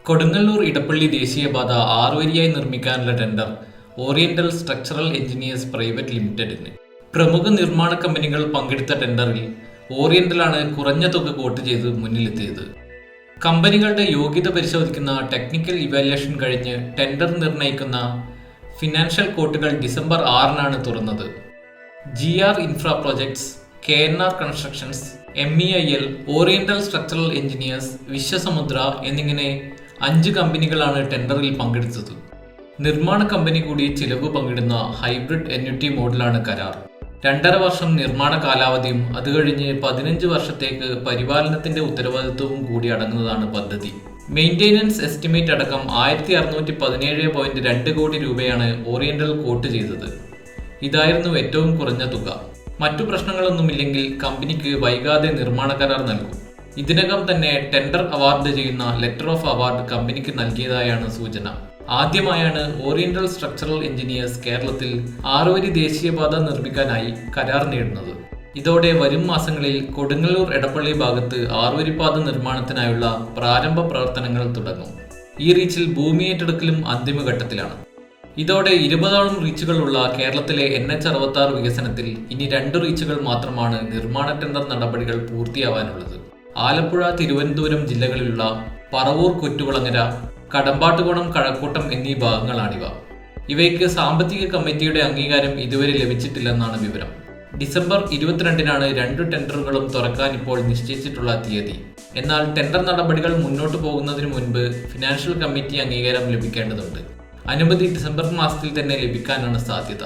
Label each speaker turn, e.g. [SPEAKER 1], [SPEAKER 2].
[SPEAKER 1] കൊടുങ്ങല്ലൂർ ഇടപ്പള്ളി ദേശീയപാത ആറുവരിയായി നിർമ്മിക്കാനുള്ള tender oriental structural engineers private ലിമിറ്റഡിന്. പ്രമുഖ നിർമ്മാണ കമ്പനികൾ പങ്കെടുത്ത ടെൻഡറിൽ ഓറിയന്റലാണ് കുറഞ്ഞ തുക കോട്ട് ചെയ്ത് മുന്നിലെത്തിയത്. കമ്പനികളുടെ യോഗ്യത പരിശോധിക്കുന്ന ടെക്നിക്കൽ ഇവാലുവേഷൻ കഴിഞ്ഞ് ടെൻഡർ നിർണ്ണയിക്കുന്ന ഫിനാൻഷ്യൽ കോട്ടുകൾ ഡിസംബർ 6-നാണ് തുറന്നത്. GR infra projects, KNR constructions, MEIL, oriental structural engineers, Vishwasamudra എന്നിങ്ങനെ 5 കമ്പനികളാണ് ടെൻഡറിൽ പങ്കെടുത്തത്. നിർമ്മാണ കമ്പനി കൂടി ചിലവ് പങ്കിടുന്ന ഹൈബ്രിഡ് NUT മോഡലാണ് കരാർ. 2.5 വർഷം നിർമ്മാണ കാലാവധിയും അത് കഴിഞ്ഞ് 15 വർഷത്തേക്ക് പരിപാലനത്തിന്റെ ഉത്തരവാദിത്വവും കൂടി അടങ്ങുന്നതാണ് പദ്ധതി. മെയിൻ്റെനൻസ് എസ്റ്റിമേറ്റ് അടക്കം 1617.2 കോടി രൂപയാണ് ഓറിയന്റൽ കോട്ട് ചെയ്തത്. ഇതായിരുന്നു ഏറ്റവും കുറഞ്ഞ തുക. മറ്റു പ്രശ്നങ്ങളൊന്നുമില്ലെങ്കിൽ കമ്പനിക്ക് വൈകാതെ നിർമ്മാണ കരാർ നൽകും. ഇതിനകം തന്നെ ടെൻഡർ അവാർഡ് ചെയ്യുന്ന ലെറ്റർ ഓഫ് അവാർഡ് കമ്പനിക്ക് നൽകിയതായാണ് സൂചന. ആദ്യമായാണ് ഓറിയന്റൽ സ്ട്രക്ചറൽ എഞ്ചിനീയേഴ്സ് കേരളത്തിൽ 6 വരി ദേശീയപാത നിർമ്മിക്കാനായി കരാർ നേടുന്നത്. ഇതോടെ വരും മാസങ്ങളിൽ കൊടുങ്ങല്ലൂർ എടപ്പള്ളി ഭാഗത്ത് 6 വരിപ്പാത നിർമ്മാണത്തിനായുള്ള പ്രാരംഭ പ്രവർത്തനങ്ങൾ തുടങ്ങും. ഈ റീച്ചിൽ ഭൂമി ഏറ്റെടുക്കലും അന്തിമഘട്ടത്തിലാണ്. ഇതോടെ 20ഓളം റീച്ചുകളുള്ള കേരളത്തിലെ NH66 വികസനത്തിൽ ഇനി 2 റീച്ചുകൾ മാത്രമാണ് നിർമ്മാണ ടെൻഡർ നടപടികൾ പൂർത്തിയാവാനുള്ളത്. ആലപ്പുഴ, തിരുവനന്തപുരം ജില്ലകളിലുള്ള പറവൂർ, കൊറ്റുകുളങ്ങര, കടമ്പാട്ടുകോണം, കഴക്കൂട്ടം എന്നീ ഭാഗങ്ങളാണിവ. ഇവയ്ക്ക് സാമ്പത്തിക കമ്മിറ്റിയുടെ അംഗീകാരം ഇതുവരെ ലഭിച്ചിട്ടില്ലെന്നാണ് വിവരം. ഡിസംബർ 22-നാണ് 2 ടെൻഡറുകളും തുറക്കാൻ ഇപ്പോൾ നിശ്ചയിച്ചിട്ടുള്ള തീയതി. എന്നാൽ ടെൻഡർ നടപടികൾ മുന്നോട്ടു പോകുന്നതിന് മുൻപ് ഫിനാൻഷ്യൽ കമ്മിറ്റി അംഗീകാരം ലഭിക്കേണ്ടതുണ്ട്. അനുമതി ഡിസംബർ മാസത്തിൽ തന്നെ ലഭിക്കാനാണ് സാധ്യത.